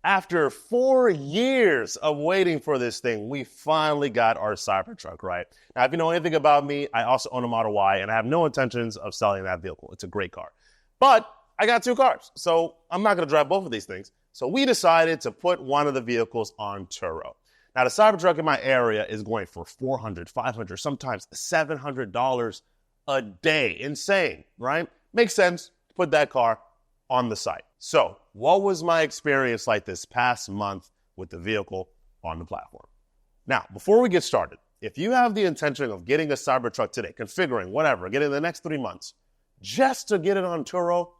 After 4 years of waiting for this thing, we finally got our Cybertruck, right? Now, if you know anything about me, I also own a Model Y, and I have no intentions of selling that vehicle. It's a great car. But I got 2 cars, so I'm not going to drive both of these things. So we decided to put one of the vehicles on Turo. Now, the Cybertruck in my area is going for $400, $500, sometimes $700 a day. Insane, right? Makes sense to put that car on the site. So what was my experience like this past month with the vehicle on the platform? Now, before we get started, if you have the intention of getting a Cybertruck today, configuring, whatever, getting the next 3 months, just to get it on Turo,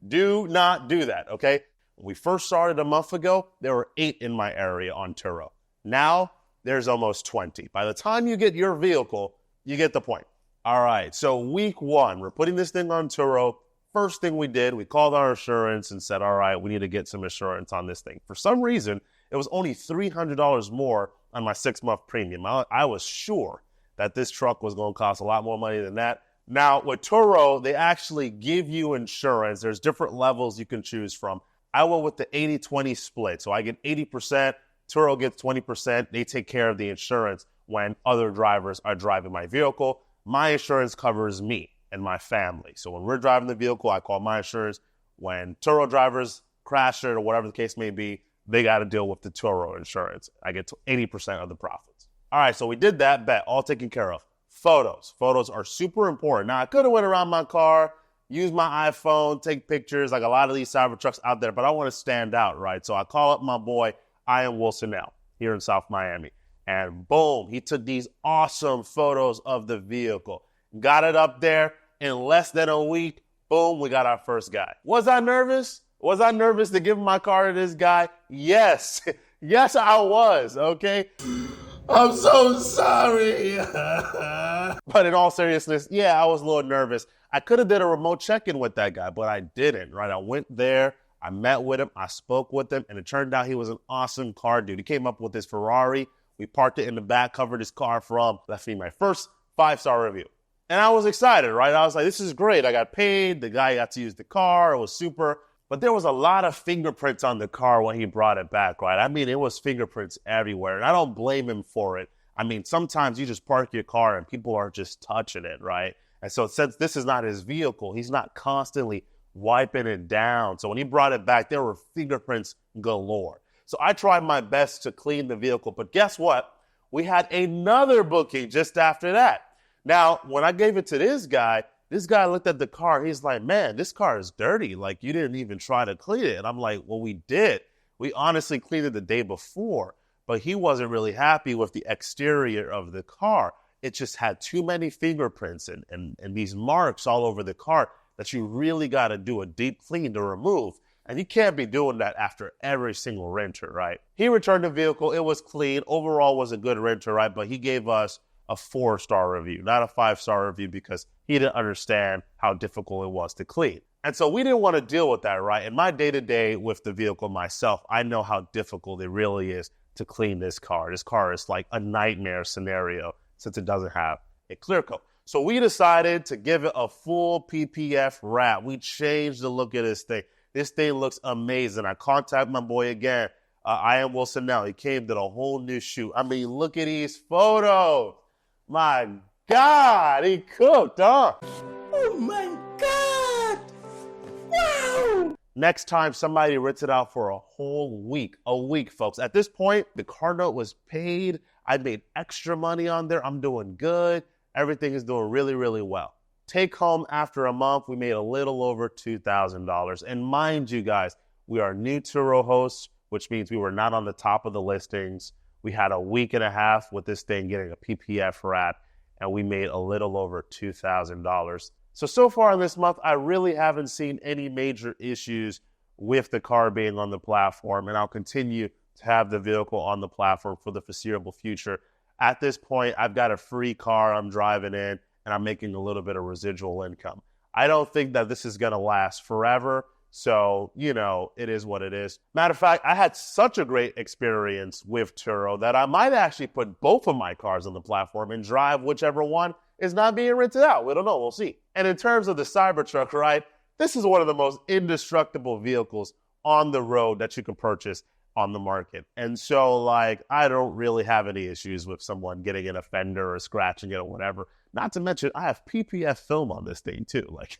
do not do that, okay? When we first started a month ago, there were 8 in my area on Turo. Now, there's almost 20. By the time you get your vehicle, you get the point. All right, so week 1, we're putting this thing on Turo. First thing we did, we called our insurance and said, all right, we need to get some insurance on this thing. For some reason, it was only $300 more on my 6-month premium. I was sure that this truck was going to cost a lot more money than that. Now, with Turo, they actually give you insurance. There's different levels you can choose from. I went with the 80-20 split. So I get 80%, Turo gets 20%. They take care of the insurance when other drivers are driving my vehicle. My insurance covers me and my family. So when we're driving the vehicle, I call my insurance. When Turo drivers crash it or whatever the case may be, they got to deal with the Turo insurance. I get 80% of the profits. All right, so we did that, bet, all taken care of. Photos. Photos are super important. Now, I could have went around my car, used my iPhone, take pictures like a lot of these Cybertrucks out there, but I want to stand out, right? So I call up my boy, Ian Wilsonell, here in South Miami. And boom, he took these awesome photos of the vehicle. Got it up there in less than a week. Boom, we got our first guy. Was I nervous? Was I nervous to give my car to this guy? Yes. Yes, I was, okay? I'm so sorry. But in all seriousness, yeah, I was a little nervous. I could have did a remote check-in with that guy, but I didn't, right? I went there, I met with him, I spoke with him, and it turned out he was an awesome car dude. He came up with his Ferrari. We parked it in the back, covered his car from, left me my first 5-star review. And I was excited, right? I was like, this is great. I got paid. The guy got to use the car. It was super. But there was a lot of fingerprints on the car when he brought it back, right? I mean, it was fingerprints everywhere. And I don't blame him for it. I mean, sometimes you just park your car and people are just touching it, right? And so since this is not his vehicle, he's not constantly wiping it down. So when he brought it back, there were fingerprints galore. So I tried my best to clean the vehicle. But guess what? We had another booking just after that. Now, when I gave it to this guy looked at the car. He's like, man, this car is dirty. Like, you didn't even try to clean it. And I'm like, well, we did. We honestly cleaned it the day before. But he wasn't really happy with the exterior of the car. It just had too many fingerprints and these marks all over the car that you really got to do a deep clean to remove. And you can't be doing that after every single renter, right? He returned the vehicle. It was clean. Overall was a good renter, right? But he gave us a 4-star review, not a 5-star review, because he didn't understand how difficult it was to clean. And so we didn't want to deal with that, right? In my day-to-day with the vehicle myself, I know how difficult it really is to clean this car. This car is like a nightmare scenario since it doesn't have a clear coat. So we decided to give it a full PPF wrap. We changed the look of this thing. This thing looks amazing. I contacted my boy again, Ian Wilsonell. He came, did a whole new shoot. I mean, look at these photos. My God, he cooked, huh? Oh my God! Wow! Next time, somebody rents it out for a whole week. A week, folks. At this point, the car note was paid. I made extra money on there. I'm doing good. Everything is doing really, really well. Take home after a month, we made a little over $2,000. And mind you guys, we are new Turo hosts, which means we were not on the top of the listings. We had a week and a half with this thing getting a PPF wrap, and we made a little over $2,000. So far in this month, I really haven't seen any major issues with the car being on the platform, and I'll continue to have the vehicle on the platform for the foreseeable future. At this point, I've got a free car I'm driving in, and I'm making a little bit of residual income. I don't think that this is going to last forever. So, you know, it is what it is. Matter of fact, I had such a great experience with Turo that I might actually put both of my cars on the platform and drive whichever one is not being rented out. We don't know. We'll see. And in terms of the Cybertruck, right, this is one of the most indestructible vehicles on the road that you can purchase on the market. And so, like, I don't really have any issues with someone getting in a fender or scratching it or whatever. Not to mention, I have PPF film on this thing too. Like,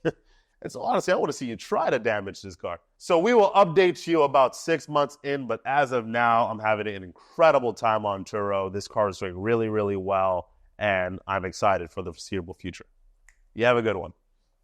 and so honestly, I want to see you try to damage this car. So we will update you about 6 months in, but as of now, I'm having an incredible time on Turo. This car is doing really, really well, and I'm excited for the foreseeable future. You have a good one.